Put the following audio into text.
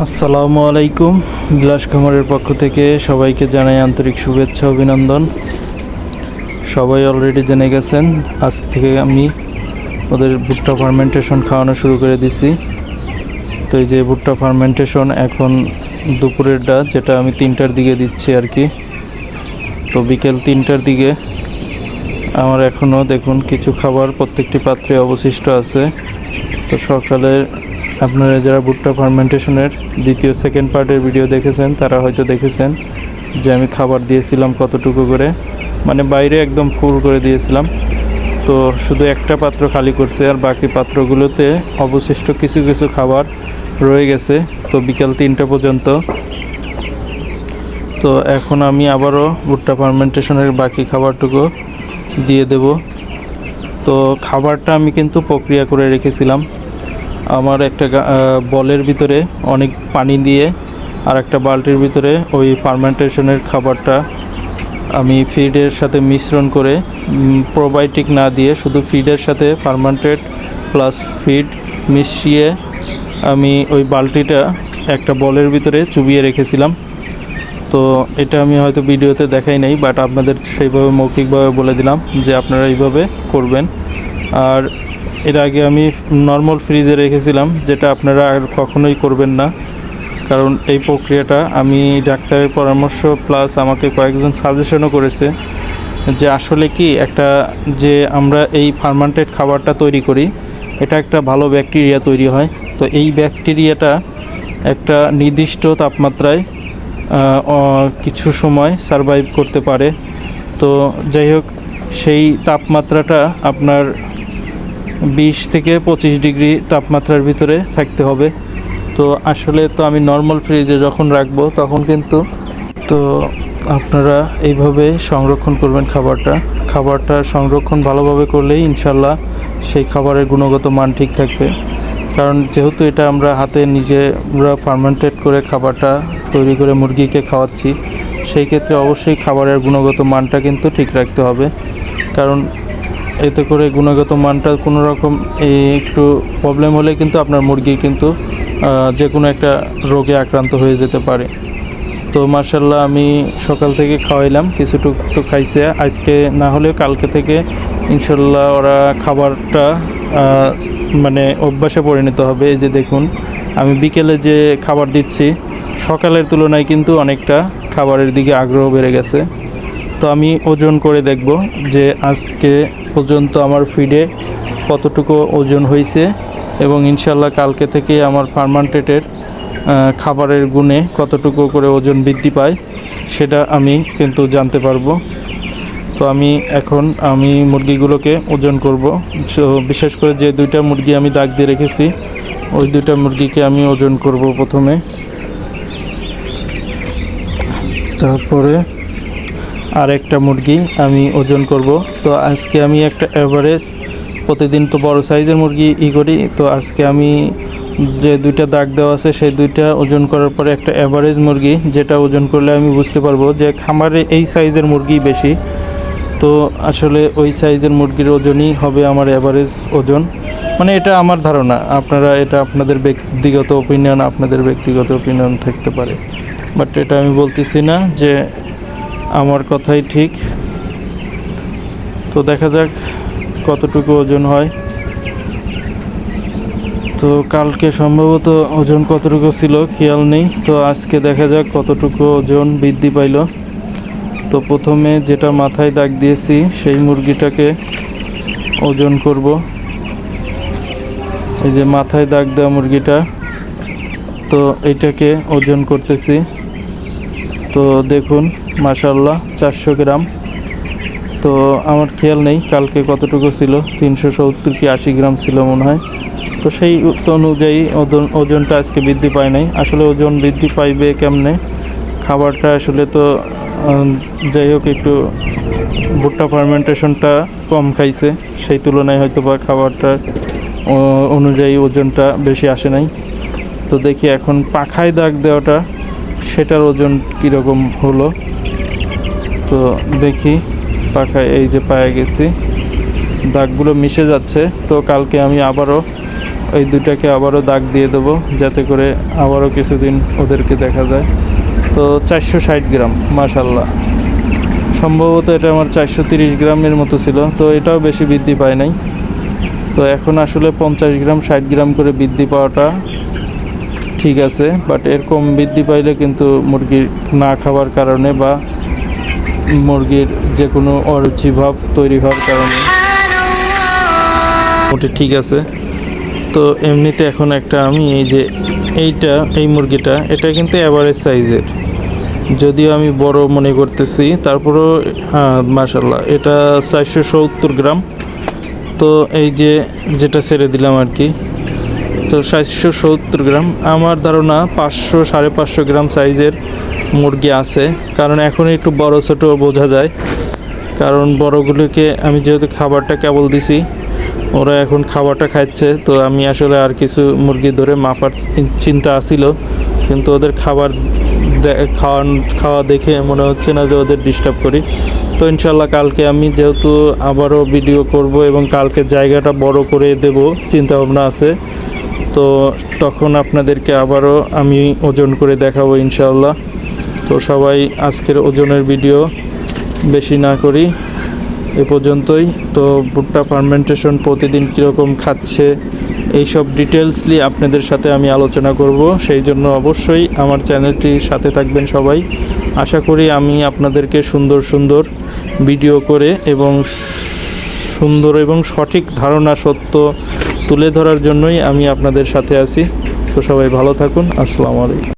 আসসালামু আলাইকুম। বিলাস খামারের পক্ষ থেকে সবাইকে জানাই আন্তরিক শুভেচ্ছা অভিনন্দন। সবাই অলরেডি জেনে গেছেন, আজকে থেকে আমি ওদের ভুট্টা ফার্মেন্টেশন খাওয়ানো শুরু করে দিছি। তো এই যে ভুট্টা ফার্মেন্টেশন এখন দুপুরেরটা, যেটা আমি 3টার দিকে দিচ্ছি আর কি। তো বিকেল 3টার দিকে আমার এখনও দেখুন কিছু খাবার প্রত্যেকটি পাত্রে অবশিষ্ট আছে। তো সকালে আপনারা যারা ভুট্টা ফার্মেন্টেশনের সেকেন্ড পার্টের ভিডিও দেখেছেন তারা হয়তো দেখেছেন যে আমি খাবার দিয়েছিলাম কতটুকু করে, মানে বাইরে একদম ফুল করে দিয়েছিলাম। তো শুধু একটা পাত্র খালি করছে, আর বাকি পাত্রগুলোতে অবশিষ্ট কিছু কিছু খাবার রয়ে গেছে। তো বিকাল 3টা পর্যন্ত। তো এখন আমি আবারও ভুট্টা ফার্মেন্টেশনের বাকি খাবারটুকু দিয়ে দেব। তো খাবারটা আমি কিন্তু প্রক্রিয়া করে রেখেছিলাম। আমার একটা বলের ভিতরে অনেক পানি দিয়ে আর একটা বালতির ভিতরে ওই ফার্মেন্টেশনের খাবারটা আমি ফিডের সাথে মিশ্রণ করে, প্রোবায়োটিক না দিয়ে শুধু ফিডের সাথে ফার্মেন্টেড প্লাস ফিড মিশিয়ে আমি ওই বালতিটা একটা বলের ভিতরে চুবিয়ে রেখেছিলাম। তো এটা আমি হয়তো ভিডিওতে দেখাই নাই, বাট আপনাদের সেইভাবে মৌখিকভাবে বলে দিলাম যে আপনারা এইভাবে করবেন। আর এর আগে আমি নর্মাল ফ্রিজে রেখেছিলাম, যেটা আপনারা আর কখনোই করবেন না। কারণ এই প্রক্রিয়াটা আমি ডাক্তারের পরামর্শ প্লাস আমাকে কয়েকজন সাজেশনও করেছে যে আসলে কি একটা যে আমরা এই ফার্মেন্টেড খাবারটা তৈরি করি, এটা একটা ভালো ব্যাকটেরিয়া তৈরি হয়। তো এই ব্যাকটেরিয়াটা একটা নির্দিষ্ট তাপমাত্রায় কিছু সময় সারভাইভ করতে পারে। তো যাই হোক, সেই তাপমাত্রাটা আপনার 20 থেকে 25 ডিগ্রি তাপমাত্রার ভিতরে থাকতে হবে। তো আসলে তো আমি নর্মাল ফ্রিজে যখন রাখবো তখন কিন্তু, তো আপনারা এইভাবে সংরক্ষণ করবেন খাবারটা সংরক্ষণ ভালোভাবে করলেই ইনশাল্লাহ সেই খাবারের গুণগত মান ঠিক থাকবে। কারণ যেহেতু এটা আমরা হাতে নিজেরা ফার্মেন্টেড করে খাবারটা তৈরি করে মুরগিকে খাওয়াচ্ছি, সেই ক্ষেত্রে অবশ্যই খাবারের গুণগত মানটা কিন্তু ঠিক রাখতে হবে। কারণ এতে করে গুণগত মানটা কোনো রকম একটু প্রবলেম হলে কিন্তু আপনার মুরগি কিন্তু যে কোনো একটা রোগে আক্রান্ত হয়ে যেতে পারে। তো মাশাআল্লাহ আমি সকাল থেকে খাওয়াইলাম, কিছুটুক তো খাইছে। আজকে না হলেও কালকে থেকে ইনশাল্লাহ ওরা খাবারটা মানে অভ্যাসে পরিণত হবে। এই যে দেখুন, আমি বিকেলে যে খাবার দিচ্ছি সকালের তুলনায় কিন্তু অনেকটা খাবারের দিকে আগ্রহ বেড়ে গেছে। তো আমি ওজন করে দেখব যে আজকে পর্যন্ত আমার ফিডে কতটুকু ওজন হয়েছে, এবং ইনশাল্লাহ কালকে থেকে আমার ফার্মেন্টেডের খাবারের গুণে কতটুকু করে ওজন বৃদ্ধি পায় সেটা আমি কিন্তু জানতে পারবো। তো আমি মুরগিগুলোকে ওজন করব। বিশেষ করে যে 2টা মুরগি আমি দাগ দিয়ে রেখেছি ওই 2টা মুরগিকে আমি ওজন করব প্রথমে, তারপরে আর একটা মুরগি আমি ওজন করব। তো আজকে আমি একটা অ্যাভারেজ, প্রতিদিন তো বড় সাইজের মুরগি করি, তো আজকে আমি যে 2টা দাগ দেওয়া আছে সেই 2টা ওজন করার পরে একটা অ্যাভারেজ মুরগি, যেটা ওজন করলে আমি বুঝতে পারবো যে খামারে এই সাইজের মুরগি বেশি। তো আসলে ওই সাইজের মুরগির ওজনই হবে আমার অ্যাভারেজ ওজন, মানে এটা আমার ধারণা। আপনারা এটা আপনাদের ব্যক্তিগত ওপিনিয়ন থাকতে পারে, বাট এটা আমি বলতেছি না যে আমার কথাই ঠিক। তো দেখা যাক কতটুকু ওজন হয়। তো কালকে সম্ভবত ওজন কতটুকু ছিল খেয়াল নেই, তো আজকে দেখা যাক কতটুকু ওজন বৃদ্ধি পাইল। তো প্রথমে যেটা মাথায় দাগ দিয়েছি সেই মুরগিটাকে ওজন করব। এই যে মাথায় দাগ দেওয়া মুরগিটা, তো এইটাকে ওজন করতেছি। তো দেখুন মাশাআল্লাহ 400 গ্রাম। তো আমার খেয়াল নেই কালকে কতটুকু ছিল, 370 কি 80 গ্রাম ছিল মনে হয়। তো সেই অনুযায়ী ওজনটা আজকে বৃদ্ধি পায় নাই। আসলে ওজন বৃদ্ধি পাইবে কেমনে, খাবারটা আসলে তো যাই হোক একটু ভুট্টা ফার্মেন্টেশনটা কম খাইছে, সেই তুলনায় হয়তো বা খাবারটা অনুযায়ী ওজনটা বেশি আসে নাই। তো দেখি এখন পাখায় দাগ দেওয়াটা সেটার ওজন কীরকম হলো। তো দেখি পাখায়, এই যে পায়ে গেছি দাগগুলো মিশে যাচ্ছে। তো কালকে আমি আবারও এই দুটাকে আবারও দাগ দিয়ে দেবো, যাতে করে আবারও কিছুদিন ওদেরকে দেখা যায়। তো 460 গ্রাম, মাশাল্লাহ। সম্ভবত এটা আমার 430 গ্রামের মতো ছিল, তো এটাও বেশি বৃদ্ধি পায় নাই। তো এখন আসলে 50 গ্রাম 60 গ্রাম করে বৃদ্ধি পাওয়াটা ঠিক আছে, বাট এর কম বৃদ্ধি পাইলে কিন্তু মুরগির না খাওয়ার কারণে বা মুরগির যে কোনো অরুচি ভাব তৈরি হওয়ার কারণে ওটা ঠিক আছে। তো এমনিতে এখন একটা আমি এই মুরগিটা এটা কিন্তু অ্যাভারেজ সাইজের, যদিও আমি বড় মনে করতেছি, তারপরেও মাশাল্লাহ এটা 470 গ্রাম। তো যেটা ছেড়ে দিলাম আর কি, তো 470 গ্রাম, আমার ধারণা 500-550 গ্রাম সাইজের মুরগি আছে। কারণ এখন একটু বড় ছোট বোঝা যায়, কারণ বড়গুলোকে আমি যেহেতু খাবারটা কেবল দিছি, ওরা এখন খাবারটা খাচ্ছে। তো আমি আসলে আর কিছু মুরগি ধরে মাপার চিন্তা আসিল, কিন্তু ওদের খাওয়া দেখে মনে হচ্ছে না যে ওদের ডিস্টার্ব করি। তো ইনশাল্লাহ কালকে আমি যেহেতু আবারও ভিডিও করব এবং কালকে জায়গাটা বড় করে দেব চিন্তা ভাবনা আছে, তো তখন আপনাদেরকে আবারও আমি ওজন করে দেখাবো ইনশাল্লাহ। তো সবাই আজকের ওজনের ভিডিও বেশি না করি, এ পর্যন্তই। তো ভুট্টা ফার্মেন্টেশন প্রতিদিন কীরকম খাচ্ছে এইসব ডিটেলসলি আপনাদের সাথে আমি আলোচনা করব, সেই জন্য অবশ্যই আমার চ্যানেলটির সাথে থাকবেন সবাই। আশা করি আমি আপনাদেরকে সুন্দর সুন্দর ভিডিও করে এবং সুন্দর এবং সঠিক ধারণা সত্য তুলে ধরার জন্যই আমি আপনাদের সাথে আছি। তো সবাই ভালো থাকুন, আসসালামু আলাইকুম।